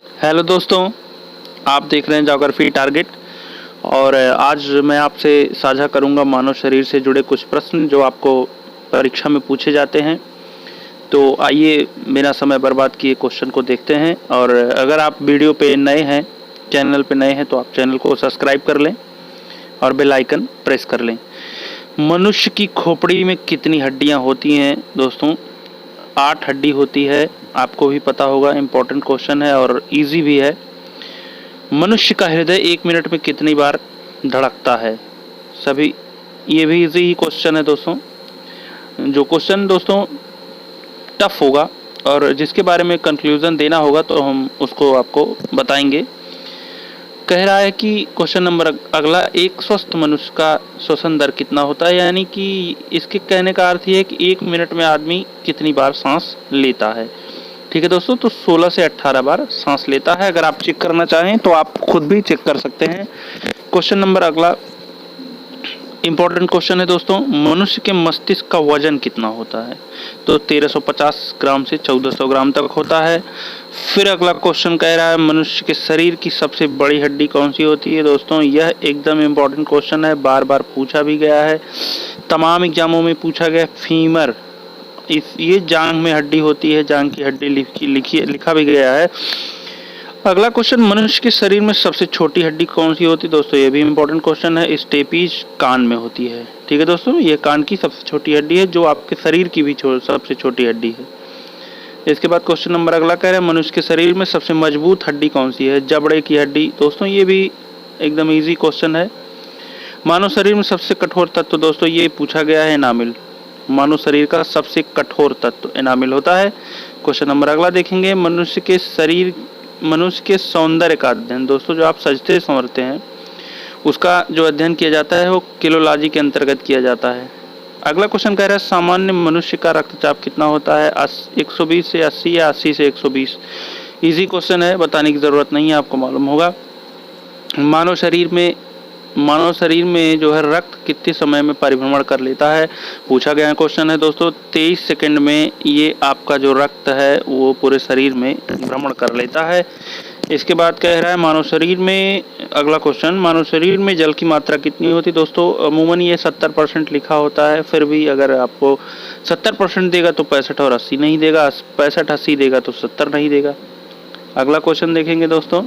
Hello दोस्तों, आप देख रहे हैं ज्योग्राफी टारगेट। और आज मैं आपसे साझा करूंगा मानव शरीर से जुड़े कुछ प्रश्न जो आपको परीक्षा में पूछे जाते हैं। तो आइए बिना समय बर्बाद किए क्वेश्चन को देखते हैं। और अगर आप वीडियो पे नए हैं, चैनल पे नए हैं, तो आप चैनल को सब्सक्राइब कर लें और बेल आइकन प्रेस कर लें। मनुष्य की खोपड़ी में कितनी हड्डियां होती हैं दोस्तों? 8 हड्डी होती है। आपको भी पता होगा, इम्पोर्टेंट क्वेश्चन है और इजी भी है। मनुष्य का हृदय 1 मिनट में कितनी बार धड़कता है? सभी ये भी इजी ही क्वेश्चन है दोस्तों। जो क्वेश्चन दोस्तों टफ होगा और जिसके बारे में कंक्लूजन देना होगा तो हम उसको आपको बताएंगे। कह रहा है कि क्वेश्चन नंबर अगला, एक स्वस्थ मनुष्य का श्वसन दर कितना होता है? यानी कि इसके कहने का अर्थ ये है कि 1 मिनट में आदमी कितनी बार सांस लेता है। ठीक है दोस्तों, तो 16 से 18 बार सांस लेता है। अगर आप चेक करना चाहें तो आप खुद भी चेक कर सकते हैं। क्वेश्चन नंबर अगला इंपॉर्टेंट क्वेश्चन है दोस्तों, मनुष्य के मस्तिष्क का वजन कितना होता है? तो 1350 ग्राम से 1400 ग्राम तक होता है। फिर अगला क्वेश्चन कह रहा है, मनुष्य के शरीर की सबसे बड़ी हड्डी कौन सी होती है? दोस्तों यह एकदम इम्पोर्टेंट क्वेश्चन है, बार बार पूछा भी गया है, तमाम एग्जामों में पूछा गया। फीमर, इस ये जांघ में हड्डी होती है, जांघ की हड्डी लिखा भी गया है। अगला क्वेश्चन, मनुष्य के शरीर में सबसे छोटी हड्डी कौन सी होती है? दोस्तों ये भी इम्पोर्टेंट क्वेश्चन है, स्टेपीज कान में होती है। ठीक है दोस्तों, ये कान की सबसे छोटी हड्डी है जो आपके शरीर की भी सबसे छोटी हड्डी है। इसके बाद क्वेश्चन नंबर अगला कह रहे हैं, मनुष्य के शरीर में सबसे मजबूत हड्डी कौन सी है? जबड़े की हड्डी। दोस्तों ये भी एकदम ईजी क्वेश्चन है। मानव शरीर में सबसे कठोर तत्व, दोस्तों ये पूछा गया है, एनामिल। मानव शरीर का सबसे कठोर तत्व एनामिल होता है। क्वेश्चन नंबर अगला देखेंगे, मनुष्य के सौंदर्य का अध्ययन। दोस्तों जो आप सजते संवरते हैं उसका जो अध्ययन किया जाता है वो किलोलॉजी के अंतर्गत किया जाता है। अगला क्वेश्चन कह रहा है, सामान्य मनुष्य का रक्तचाप कितना होता है? 120 से 80 या 80 से 120। इजी क्वेश्चन है, बताने की ज़रूरत नहीं है, आपको मालूम होगा। मानव शरीर में जो है रक्त कितने समय में परिभ्रमण कर लेता है? पूछा गया क्वेश्चन है दोस्तों। 23 सेकंड में ये आपका जो रक्त है वो पूरे शरीर में भ्रमण कर लेता है। इसके बाद कह रहा है, मानव शरीर में, अगला क्वेश्चन, मानव शरीर में जल की मात्रा कितनी होती है? दोस्तों अमूमन ये 70% लिखा होता है, फिर भी अगर आपको 70% देगा तो 65 और 80 नहीं देगा, 65-80 देगा तो 70 नहीं देगा। अगला क्वेश्चन देखेंगे दोस्तों,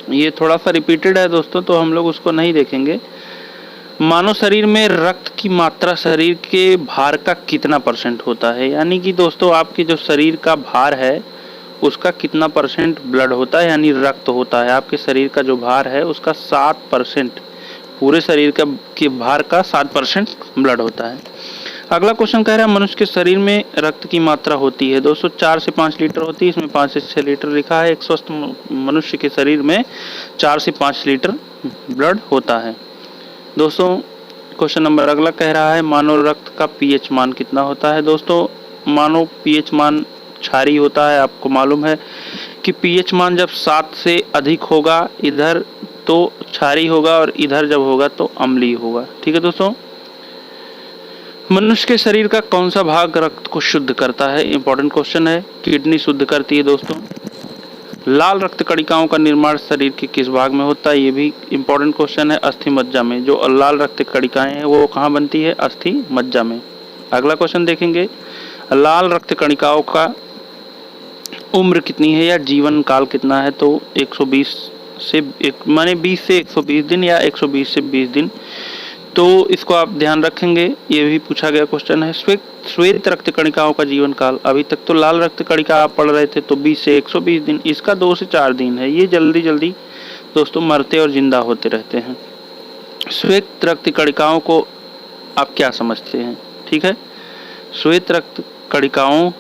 ये थोड़ा सा रिपीटेड है दोस्तों तो हम लोग उसको नहीं देखेंगे। मानव शरीर में रक्त की मात्रा शरीर के भार का कितना परसेंट होता है? यानी कि दोस्तों आपके जो शरीर का भार है उसका कितना परसेंट ब्लड होता है, यानी रक्त होता है। आपके शरीर का जो भार है उसका 7%, पूरे शरीर के भार का 7% ब्लड होता है। अगला क्वेश्चन कह रहा है, मनुष्य के शरीर में रक्त की मात्रा होती है दोस्तों 4 से 5 लीटर होती है, इसमें 5 से 6 लीटर लिखा है। एक स्वस्थ मनुष्य के शरीर में 4 से 5 लीटर ब्लड होता है। दोस्तों क्वेश्चन नंबर अगला कह रहा है, मानव रक्त का पीएच मान कितना होता है? दोस्तों मानव पीएच मान क्षारीय होता है। आपको मालूम है कि पीएच मान जब 7 से अधिक होगा इधर तो क्षारीय होगा और इधर जब होगा तो अम्लीय होगा। ठीक है दोस्तों, मनुष्य के शरीर का कौन सा भाग रक्त को शुद्ध करता है? इंपॉर्टेंट क्वेश्चन है। किडनी शुद्ध करती है दोस्तों। लाल रक्त कणिकाओं का निर्माण शरीर के किस भाग में होता है? ये भी इंपॉर्टेंट क्वेश्चन है। अस्थि मज्जा में जो लाल रक्त कणिकाएं हैं वो कहाँ बनती है? अस्थि मज्जा में। अगला क्वेश्चन देखेंगे, लाल रक्त कणिकाओं का उम्र कितनी है या जीवन काल कितना है? तो 120 से 120 दिन या 120 से 20 दिन। तो इसको आप ध्यान रखेंगे, ये भी पूछा गया क्वेश्चन है। श्वेत रक्त कणिकाओं का जीवन काल, अभी तक तो लाल रक्त कणिका आप पढ़ रहे थे तो 20 से 120 दिन, इसका 2 से 4 दिन है। ये जल्दी जल्दी दोस्तों मरते और जिंदा होते रहते हैं। श्वेत रक्त कणिकाओं को आप क्या समझते हैं? ठीक है, श्वेत रक्त कणिकाओं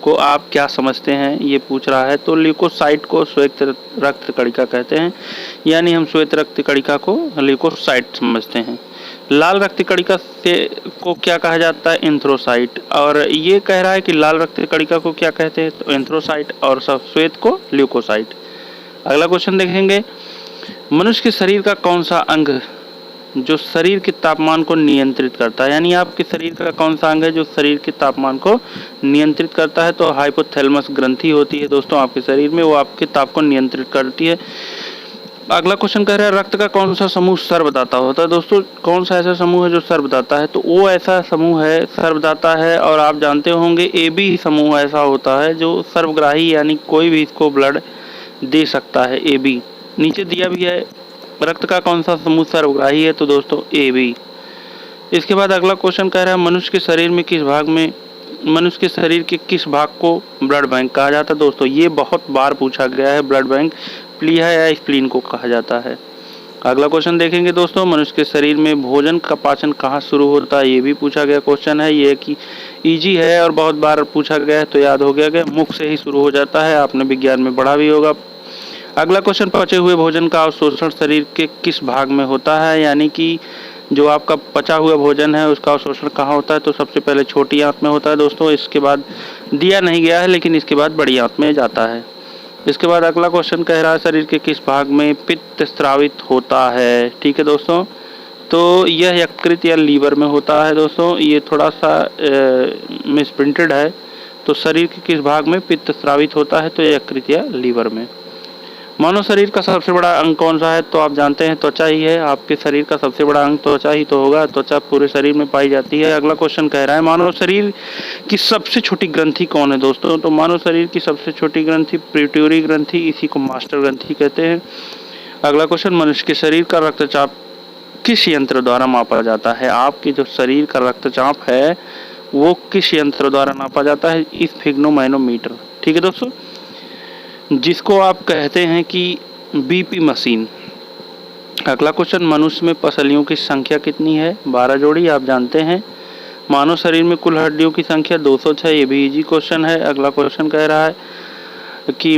को आप क्या समझते हैं ये पूछ रहा है। तो ल्यूकोसाइट को श्वेत रक्त कणिका कहते हैं, यानी हम श्वेत रक्त कणिका को ल्यूकोसाइट समझते हैं। लाल रक्त कणिका से को क्या कहा जाता है? एंथ्रोसाइट। और ये कह रहा है कि लाल रक्त कणिका को क्या कहते हैं? तो एंथ्रोसाइट, और श्वेत को ल्यूकोसाइट। अगला क्वेश्चन देखेंगे, मनुष्य के शरीर का कौन सा अंग जो शरीर के तापमान को नियंत्रित करता है, यानी आपके शरीर का कौन सा अंग है जो शरीर के तापमान को नियंत्रित करता है? तो हाइपोथैलेमस ग्रंथि होती है दोस्तों आपके शरीर में, वो आपके ताप को नियंत्रित करती है। अगला क्वेश्चन कह रहा है रक्त का कौन सा समूह सर्वदाता होता है? दोस्तों कौन सा ऐसा समूह है जो सर्वदाता है? तो वो ऐसा समूह है सर्वदाता है, और आप जानते होंगे ए बी समूह ऐसा होता है जो सर्वग्राही, यानी कोई भी इसको ब्लड दे सकता है। ए बी नीचे दिया भी है, रक्त का कौन सा समूह सर्वग्राही है? तो दोस्तों ए बी। इसके बाद अगला क्वेश्चन कह रहा है मनुष्य के शरीर के किस भाग को ब्लड बैंक कहा जाता है? दोस्तों ये बहुत बार पूछा गया है, ब्लड बैंक प्लीहा या स्प्लीन को कहा जाता है। अगला क्वेश्चन देखेंगे दोस्तों, मनुष्य के शरीर में भोजन का पाचन कहाँ शुरू होता है? ये भी पूछा गया क्वेश्चन है, ये कि इजी है और बहुत बार पूछा गया है तो याद हो गया, मुख से ही शुरू हो जाता है, आपने विज्ञान में पढ़ा भी होगा। अगला क्वेश्चन, पचे हुए भोजन का अवशोषण शरीर के किस भाग में होता है? यानी कि जो आपका पचा हुआ भोजन है उसका अवशोषण कहाँ होता है? तो सबसे पहले छोटी आंत में होता है दोस्तों, इसके बाद दिया नहीं गया है लेकिन इसके बाद बड़ी आंत में जाता है। इसके बाद अगला क्वेश्चन कह रहा है शरीर के किस भाग में पित्त स्रावित होता है? ठीक है दोस्तों, तो यह यकृत या लीवर में होता है दोस्तों, ये थोड़ा सा मिसप्रिंटेड है। तो शरीर के किस भाग में पित्त स्रावित होता है? तो यकृत या लीवर में। मानव शरीर का सबसे बड़ा अंग कौन सा है? तो आप जानते हैं त्वचा ही है, आपके शरीर का सबसे बड़ा अंग त्वचा ही तो होगा, त्वचा पूरे शरीर में पाई जाती है। अगला क्वेश्चन कह रहा है मानव शरीर की सबसे छोटी ग्रंथि कौन है? दोस्तों तो मानव शरीर की सबसे छोटी ग्रंथि पिट्यूटरी ग्रंथि, इसी को मास्टर ग्रंथि कहते हैं। अगला क्वेश्चन, मनुष्य के शरीर का रक्तचाप किस यंत्र द्वारा मापा जाता है? आपके जो शरीर का रक्तचाप है वो किस यंत्र द्वारा नापा जाता है? स्फिग्नोमैनोमीटर। ठीक है दोस्तों, जिसको आप कहते हैं कि बीपी मशीन। अगला क्वेश्चन, मनुष्य में पसलियों की संख्या कितनी है? 12 जोड़ी, आप जानते हैं। मानव शरीर में कुल हड्डियों की संख्या 206, ये भी इजी क्वेश्चन है। अगला क्वेश्चन कह रहा है कि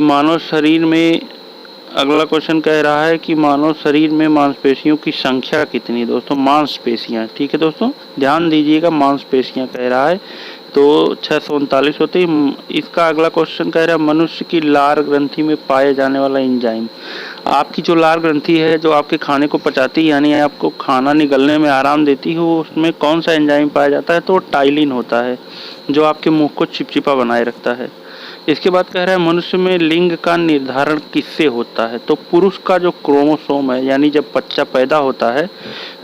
मानव शरीर में मांसपेशियों की संख्या कितनी है? दोस्तों मांसपेशियां, ठीक है दोस्तों ध्यान दीजिएगा, मांसपेशियां कह रहा है तो 639 होती है। इसका अगला क्वेश्चन कह रहा है मनुष्य की लार ग्रंथि में पाए जाने वाला एंजाइम। आपकी जो लार ग्रंथि है जो आपके खाने को पचाती है, यानी आपको खाना निगलने में आराम देती है, वो उसमें कौन सा एंजाइम पाया जाता है? तो टाइलिन होता है, जो आपके मुंह को चिपचिपा बनाए रखता है। इसके बाद कह रहा है मनुष्य में लिंग का निर्धारण किससे होता है? तो पुरुष का जो क्रोमोसोम है, यानी जब बच्चा पैदा होता है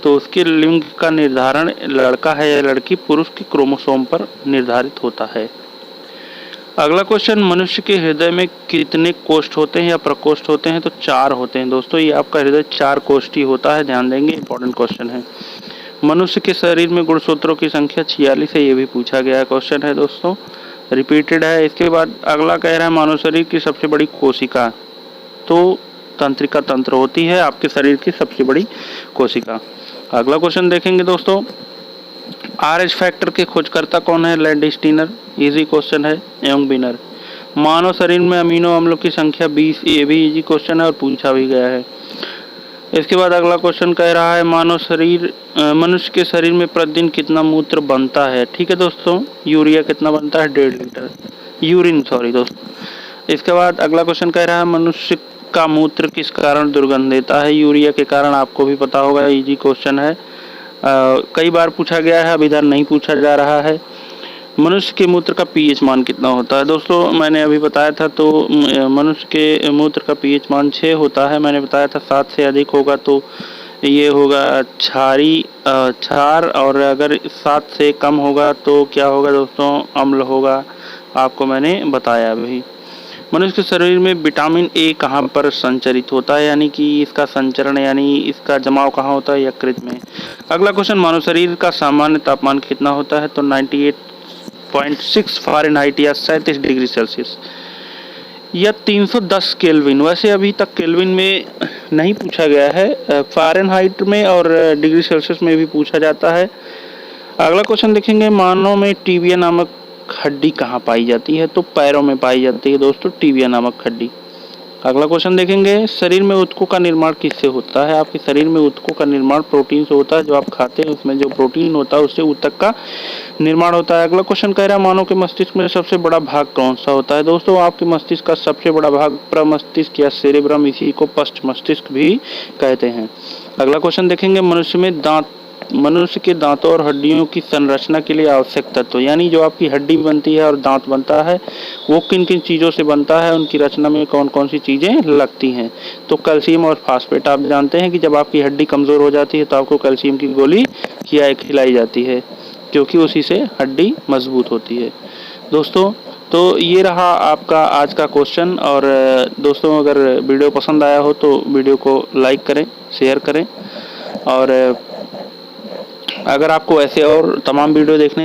तो उसके लिंग का निर्धारण लड़का है या लड़की पुरुष के क्रोमोसोम पर निर्धारित होता है। अगला क्वेश्चन, मनुष्य के हृदय में कितने कोष्ठ होते हैं या प्रकोष्ठ होते हैं? तो 4 होते हैं दोस्तों, ये आपका हृदय 4 कोष्ठी होता है, ध्यान देंगे, इंपॉर्टेंट क्वेश्चन है। मनुष्य के शरीर में गुणसूत्रों की संख्या 46 है, ये भी पूछा गया क्वेश्चन है दोस्तों, रिपीटेड है। इसके बाद अगला कह रहा है मानव शरीर की सबसे बड़ी कोशिका, तो तंत्रिका तंत्र होती है आपके शरीर की सबसे बड़ी कोशिका। अगला क्वेश्चन देखेंगे दोस्तों, RH फैक्टर के खोजकर्ता कौन है? लैंडस्टीनर, इजी क्वेश्चन है, यंग बिनर। मानव शरीर में अमीनो अम्लों की संख्या 20, ये भी इजी क्वेश्चन है और पूछा भी गया है। इसके बाद अगला क्वेश्चन कह रहा है मनुष्य के शरीर में प्रतिदिन कितना मूत्र बनता है? ठीक है दोस्तों, यूरिया कितना बनता है? 1.5 लीटर यूरिन, सॉरी दोस्तों। इसके बाद अगला क्वेश्चन कह रहा है मनुष्य का मूत्र किस कारण दुर्गंध देता है? यूरिया के कारण, आपको भी पता होगा, इजी क्वेश्चन है, कई बार पूछा गया है, अब इधर नहीं पूछा जा रहा है। मनुष्य के मूत्र का पीएच मान कितना होता है? दोस्तों मैंने अभी बताया था, तो मनुष्य के मूत्र का पीएच मान 6 होता है, मैंने बताया था 7 से अधिक होगा तो ये होगा क्षार, और अगर 7 से कम होगा तो क्या होगा दोस्तों? अम्ल होगा, आपको मैंने बताया अभी। मनुष्य के शरीर में विटामिन ए कहाँ पर संचरित होता है, यानी कि इसका संचरण यानी इसका जमाव कहाँ होता है? यकृत में। अगला क्वेश्चन, मानव शरीर का सामान्य तापमान कितना होता है? तो 98.6 फ़ारेनहाइट या 37 डिग्री सेल्सियस या 310 केल्विन। वैसे अभी तक केल्विन में नहीं पूछा गया है, फ़ारेनहाइट में और डिग्री सेल्सियस में भी पूछा जाता है। अगला क्वेश्चन देखेंगे, मानव में टीबिया नामक हड्डी कहाँ पाई जाती है? तो पैरों में पाई जाती है दोस्तों, टीबिया नामक हड्डी। अगला क्वेश्चन देखेंगे, शरीर में ऊतकों का निर्माण किससे होता है? आपके शरीर में ऊतकों का निर्माण प्रोटीन से होता है, जो आप खाते हैं उसमें जो प्रोटीन होता है उससे ऊतक का निर्माण होता है। अगला क्वेश्चन कह रहा है मानव के मस्तिष्क में सबसे बड़ा भाग कौन सा होता है? दोस्तों आपके मस्तिष्क का सबसे बड़ा भाग प्रमस्तिष्क या सेरेब्रम, इसी को पश्च मस्तिष्क भी कहते हैं। अगला क्वेश्चन देखेंगे, मनुष्य के दांतों और हड्डियों की संरचना के लिए आवश्यक तत्व, यानी जो आपकी हड्डी बनती है और दांत बनता है वो किन किन चीज़ों से बनता है, उनकी रचना में कौन कौन सी चीज़ें लगती हैं। तो कैल्शियम और फास्फेट। आप जानते हैं कि जब आपकी हड्डी कमज़ोर हो जाती है तो आपको कैल्शियम की गोली खिलाई जाती है, क्योंकि उसी से हड्डी मजबूत होती है। दोस्तों, तो ये रहा आपका आज का क्वेश्चन। और दोस्तों, अगर वीडियो पसंद आया हो तो वीडियो को लाइक करें, शेयर करें, और अगर आपको ऐसे और तमाम वीडियो देखने